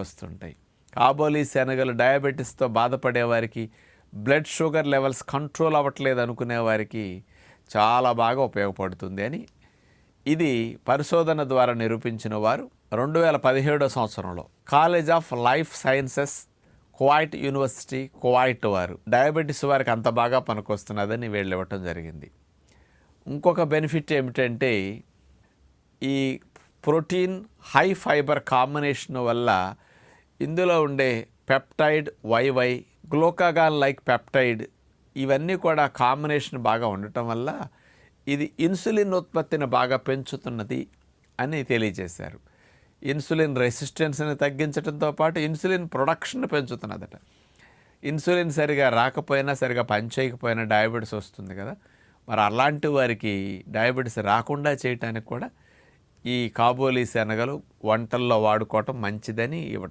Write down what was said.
వస్తుంటాయి. కాబోలి శనగలు డయాబెటీస్తో బాధపడే వారికి, బ్లడ్ షుగర్ లెవెల్స్ కంట్రోల్ అవ్వట్లేదు అనుకునే వారికి చాలా బాగా ఉపయోగపడుతుంది అని ఇది పరిశోధన ద్వారా నిరూపించిన వారు 2017 సంవత్సరంలో college of life sciences Kuwait university Kuwait వారు డయాబెటీస్ వారికి అంత బాగా పనికొస్తున్నదని వీళ్ళు ఇవ్వటం జరిగింది. ఇంకొక బెనిఫిట్ ఏమిటంటే ఈ ప్రోటీన్ హై ఫైబర్ కాంబినేషన్ వల్ల ఇందులో ఉండే peptide YY glucagon like peptide ఇవన్నీ కూడా కాంబినేషన్ బాగా ఉండటం వల్ల ఇది ఇన్సులిన్ ఉత్పత్తిని బాగా పెంచుతున్నది అని తెలియజేశారు. ఇన్సులిన్ రెసిస్టెన్స్ని తగ్గించడంతో పాటు ఇన్సులిన్ ప్రొడక్షన్ పెంచుతున్నదట. ఇన్సులిన్ సరిగా రాకపోయినా సరిగా పనిచేయకపోయినా డయాబెటీస్ వస్తుంది కదా, మరి అలాంటి వారికి డయాబెటీస్ రాకుండా చేయటానికి కూడా ఈ కాబోలి శనగలు వంటల్లో వాడుకోవటం మంచిదని ఇవ్వటం.